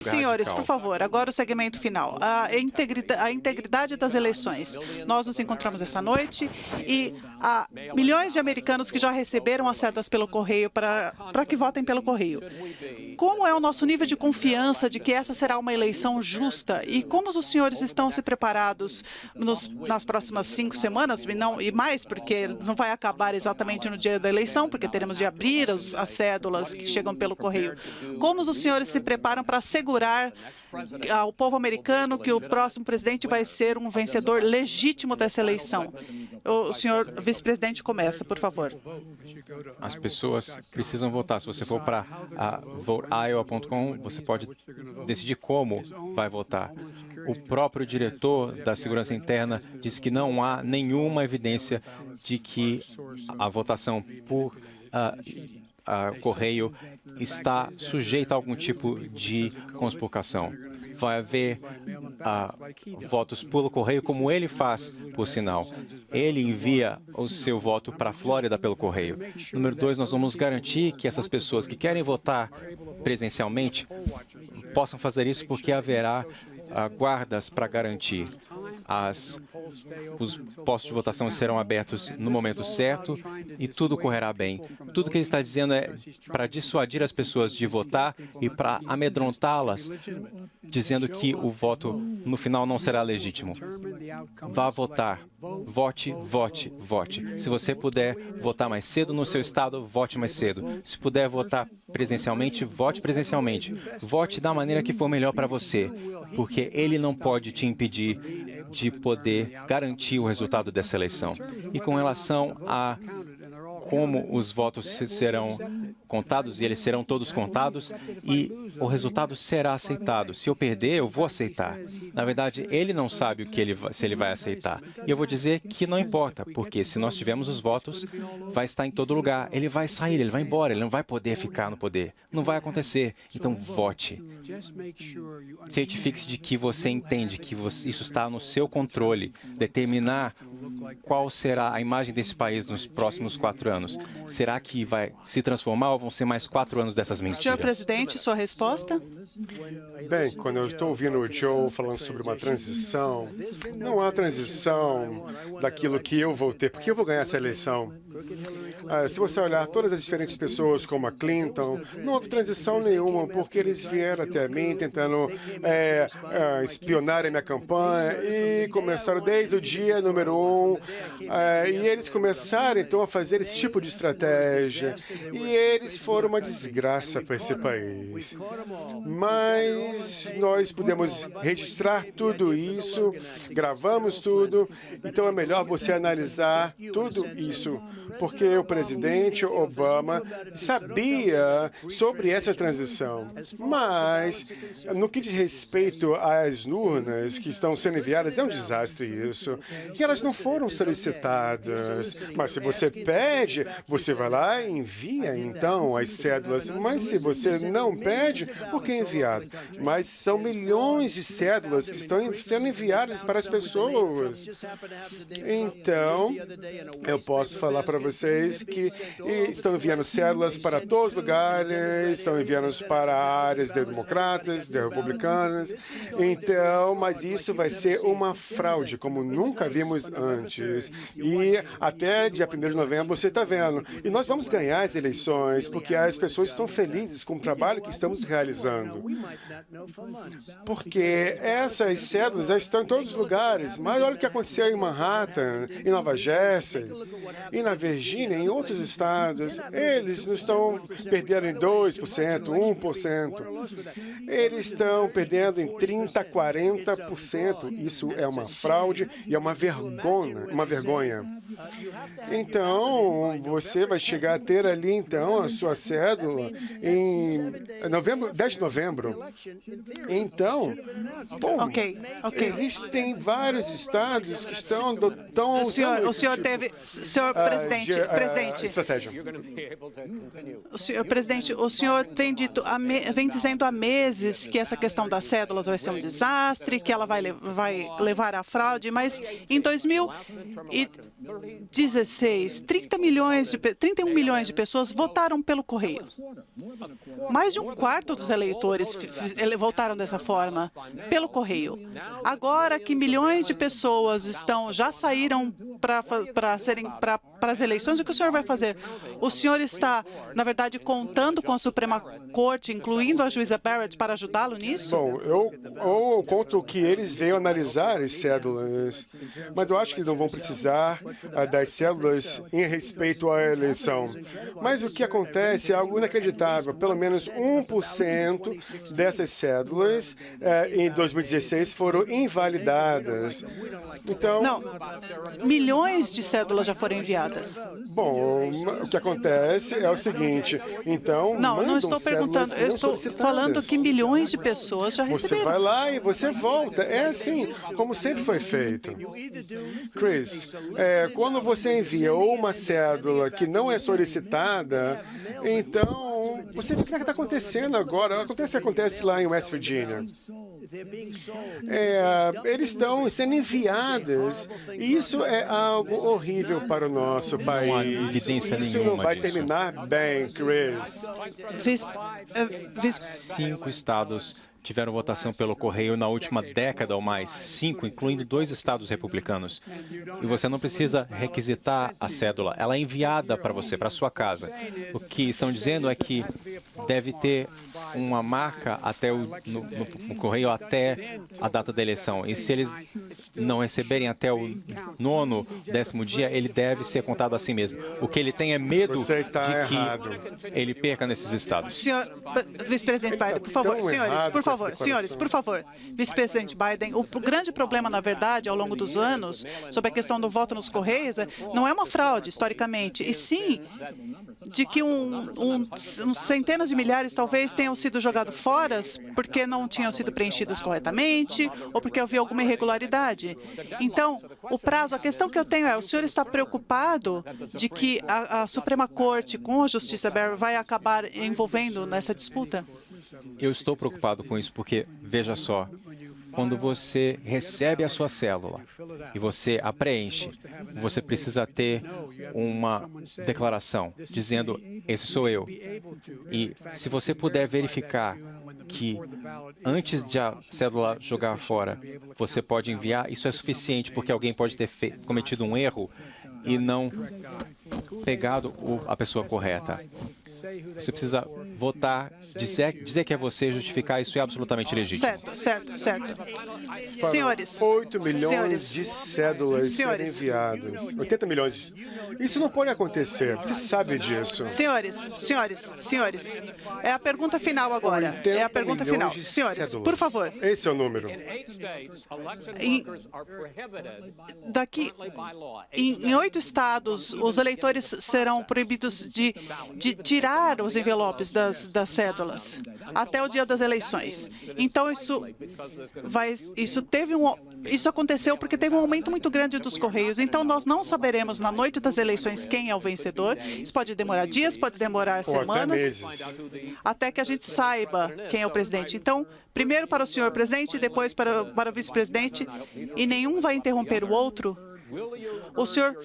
Senhores, por favor, agora o segmento final. A integridade das eleições. Nós nos encontramos essa noite e há milhões de americanos que já receberam as setas pelo correio para que votem pelo correio. Como é o nosso nível de confiança de que essa será uma eleição justa e como os senhores estão se preparados nas próximas 5 semanas e mais, porque não vai acabar exatamente no dia da eleição, porque teremos de abrir as cédulas que chegam pelo correio. Como os senhores se preparam para assegurar ao povo americano que o próximo presidente vai ser um vencedor legítimo dessa eleição? O senhor vice-presidente começa, por favor. As pessoas precisam votar. Se você for para voteiowa.com, você pode decidir como vai votar. O próprio diretor da Segurança Interna disse que não há nenhuma evidência de que a votação por correio está sujeita a algum tipo de conspurcação. Vai haver votos pelo correio, como ele faz, por sinal. Ele envia o seu voto para a Flórida pelo correio. Número 2, nós vamos garantir que essas pessoas que querem votar presencialmente possam fazer isso porque haverá guardas para garantir. Os postos de votação serão abertos no momento certo e tudo correrá bem. Tudo que ele está dizendo é para dissuadir as pessoas de votar e para amedrontá-las, dizendo que o voto no final não será legítimo. Vá votar. Vote, vote, vote. Se você puder votar mais cedo no seu estado, vote mais cedo. Se puder votar presencialmente, vote presencialmente. Vote da maneira que for melhor para você, porque ele não pode te impedir de poder garantir o resultado dessa eleição. E com relação a como os votos serão contados, e eles serão todos contados, e o resultado será aceitado. Se eu perder, eu vou aceitar. Na verdade, ele não sabe se ele vai aceitar. E eu vou dizer que não importa, porque se nós tivermos os votos, vai estar em todo lugar. Ele vai sair, ele vai embora, ele não vai poder ficar no poder. Não vai acontecer. Então, vote. Certifique-se de que você entende que isso está no seu controle, determinar qual será a imagem desse país nos próximos 4 anos. Será que vai se transformar ou vão ser mais 4 anos dessas mentiras? Senhor presidente, sua resposta? Bem, quando eu estou ouvindo o Joe falando sobre uma transição, não há transição daquilo que eu vou ter, porque eu vou ganhar essa eleição. Se você olhar todas as diferentes pessoas, como a Clinton, não houve transição nenhuma, porque eles vieram até mim tentando espionar a minha campanha e começaram desde o dia número 1. E eles começaram, então, a fazer esse tipo de estratégia. E eles foram uma desgraça para esse país. Mas nós pudemos registrar tudo isso, gravamos tudo, então é melhor você analisar tudo isso, porque o presidente Obama sabia sobre essa transição. Mas, no que diz respeito às urnas que estão sendo enviadas, é um desastre isso. E elas não foram solicitadas. Mas se você pede, você vai lá e envia, então, as cédulas. Mas se você não pede, por que enviar? Mas são milhões de cédulas que estão sendo enviadas para as pessoas. Então, eu posso falar para vocês que estão enviando cédulas para todos os lugares, estão enviando para áreas de democratas, de republicanas. Então, mas isso vai ser uma fraude, como nunca vimos antes. E até dia 1º de novembro, você está vendo. E nós vamos ganhar as eleições, porque as pessoas estão felizes com o trabalho que estamos realizando. Porque essas cédulas já estão em todos os lugares. Mas olha o que aconteceu em Manhattan, em Nova Jersey, e na Virgínia, em outros estados. Eles não estão perdendo em 2%, 1%. Eles estão perdendo em 30%, 40%. Isso é uma fraude e é uma vergonha. Então, você vai chegar a ter ali, então, a sua cédula em 10 de novembro. Então, bom, existem vários estados que estão Senhor presidente, estratégia. O senhor vem dizendo há meses que essa questão das cédulas vai ser um desastre, que ela vai levar à fraude, mas em 2016, 31 milhões de pessoas votaram pelo correio. Mais de um quarto dos eleitores votaram dessa forma, pelo correio. Agora que milhões de pessoas já saíram para as eleições, o que o senhor vai fazer? O senhor está, na verdade, contando com a Suprema Corte, incluindo a juíza Barrett, para ajudá-lo nisso? Bom, eu conto que eles veio analisar as cédulas, mas eu acho que não vão precisar das cédulas em respeito à eleição. Mas o que acontece é algo inacreditável. Pelo menos 1% dessas cédulas em 2016 foram invalidadas. Então, não, milhões de cédulas já foram enviadas. Bom, o que acontece é o seguinte, então, não estou perguntando, eu estou falando que milhões de pessoas já receberam. Você vai lá e você volta. É assim, como sempre foi feito. Chris, quando você envia uma cédula que não é solicitada, então, você fica, o que está acontecendo agora? Acontece lá em West Virginia. Eles estão sendo enviadas, e isso é algo horrível para o nosso país. Não há evidência isso nenhuma não vai disso. terminar bem, Chris. 5 estados tiveram votação pelo correio na última década ou mais, 5, incluindo 2 estados republicanos. E você não precisa requisitar a cédula, ela é enviada para você, para a sua casa. O que estão dizendo é que deve ter uma marca até no correio até a data da eleição. E se eles não receberem até o 9º, 10º dia, ele deve ser contado assim mesmo. O que ele tem é medo de que ele perca nesses estados. Senhor vice-presidente Biden, por favor, senhores, por favor, vice-presidente Biden, o grande problema, na verdade, ao longo dos anos, sobre a questão do voto nos Correios, não é uma fraude, historicamente, e sim de que centenas de milhares talvez tenham sido jogados fora porque não tinham sido preenchidos corretamente ou porque havia alguma irregularidade. Então, o prazo, a questão que eu tenho é, o senhor está preocupado de que a Suprema Corte, com a Justiça Barrett, vai acabar envolvendo nessa disputa? Eu estou preocupado com isso porque, veja só, quando você recebe a sua célula e você a preenche, você precisa ter uma declaração dizendo, esse sou eu. E se você puder verificar que antes de a cédula jogar fora, você pode enviar, isso é suficiente porque alguém pode ter cometido um erro e não pegado a pessoa correta. Você precisa votar, dizer que é você, justificar, isso é absolutamente legítimo. Certo. Senhores. 8 milhões de cédulas serem enviadas. 80 milhões. Isso não pode acontecer. Você sabe disso. Senhores. É a pergunta final agora. É a pergunta final. Senhores, por favor. Esse é o número. Em 8 estados, os eleitores serão proibidos de tirar os envelopes das cédulas até o dia das eleições. Então, isso aconteceu porque teve um aumento muito grande dos Correios. Então, nós não saberemos na noite das eleições quem é o vencedor. Isso pode demorar dias, pode demorar semanas, até que a gente saiba quem é o presidente. Então, primeiro para o senhor presidente, depois para o vice-presidente, e nenhum vai interromper o outro. O senhor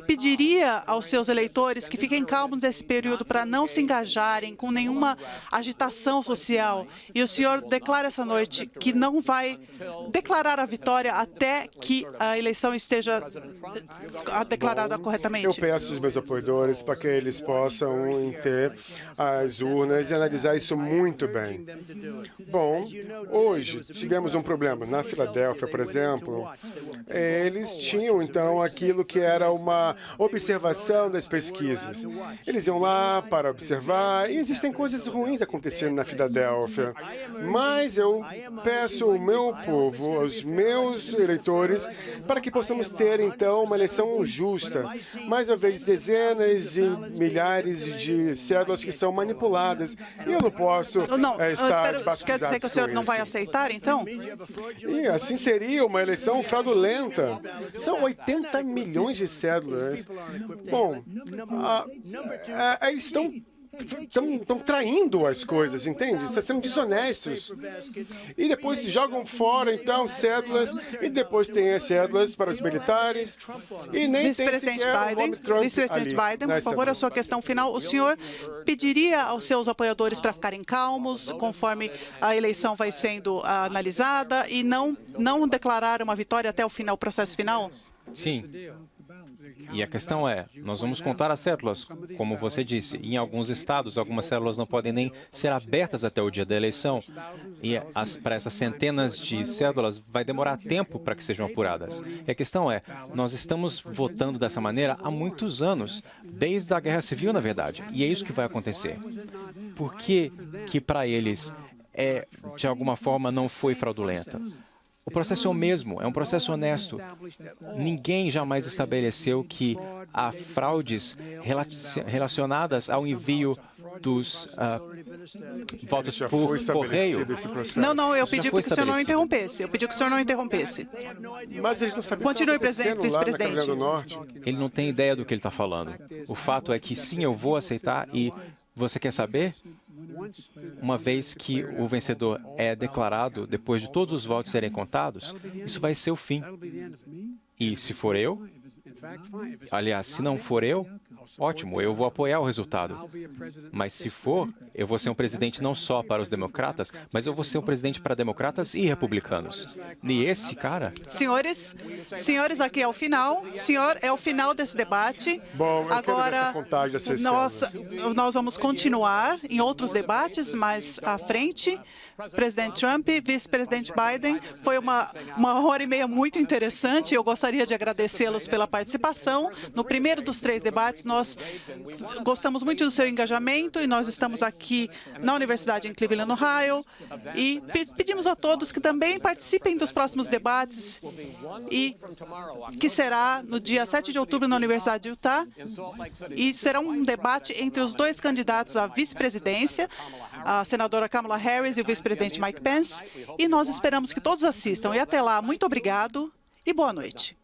pediria aos seus eleitores que fiquem calmos nesse período para não se engajarem com nenhuma agitação social. E o senhor declara essa noite que não vai declarar a vitória até que a eleição esteja declarada corretamente. Eu peço aos meus apoiadores para que eles possam ter as urnas e analisar isso muito bem. Bom, hoje tivemos um problema. Na Filadélfia, por exemplo, eles tinham, então, aquilo que era uma observação das pesquisas. Eles iam lá para observar, e existem coisas ruins acontecendo na Filadélfia. Mas eu peço ao meu povo, aos meus eleitores, para que possamos ter, então, uma eleição justa. Mais uma vez, dezenas e milhares de cédulas que são manipuladas. E eu não posso estar debaixo quer dizer que o senhor não vai aceitar, então? E assim seria uma eleição fraudulenta. São 80 milhões de cédulas. Bom, eles estão estão traindo as coisas, entende? Estão sendo desonestos. E depois se jogam fora, então, cédulas, e depois tem as cédulas para os militares, e nem tem sequer o nome Trump Vice-presidente ali, Biden, nas por favor, a cédulas. sua questão final. O senhor pediria aos seus apoiadores para ficarem calmos conforme a eleição vai sendo analisada e não declarar uma vitória até o final, o processo final? Sim. E a questão é, nós vamos contar as cédulas, como você disse. Em alguns estados, algumas cédulas não podem nem ser abertas até o dia da eleição. E para essas centenas de cédulas, vai demorar tempo para que sejam apuradas. E a questão é, nós estamos votando dessa maneira há muitos anos, desde a Guerra Civil, na verdade. E é isso que vai acontecer. Por que para eles, de alguma forma, não foi fraudulenta? O processo é o mesmo, é um processo honesto. Ninguém jamais estabeleceu que há fraudes relacionadas ao envio dos votos por correio. Não, eu pedi que o senhor não interrompesse. Eu pedi que o senhor não interrompesse. Mas eles não sabiam o que Continue, estava acontecendo lá na Carolina vice-presidente. do Norte. Ele não tem ideia do que ele está falando. O fato é que sim, eu vou aceitar e você quer saber? Uma vez que o vencedor é declarado, depois de todos os votos serem contados, isso vai ser o fim. E se for eu, aliás, se não for eu, ótimo, eu vou apoiar o resultado. Mas se for, eu vou ser um presidente não só para os democratas, mas eu vou ser um presidente para democratas e republicanos. E esse cara... Senhores, aqui é o final. Senhor, é o final desse debate. Bom, eu quero ver Agora, essa contagem dessas células. nós vamos continuar em outros debates mais à frente. Presidente Trump, vice-presidente Biden, foi uma hora e meia muito interessante. Eu gostaria de agradecê-los pela participação. No primeiro dos 3 debates, nós gostamos muito do seu engajamento e nós estamos aqui na Universidade em Cleveland, Ohio, e pedimos a todos que também participem dos próximos debates, e que será no dia 7 de outubro na Universidade de Utah, e será um debate entre os 2 candidatos à vice-presidência, a senadora Kamala Harris e o vice-presidente Mike Pence, e nós esperamos que todos assistam. E até lá, muito obrigado e boa noite.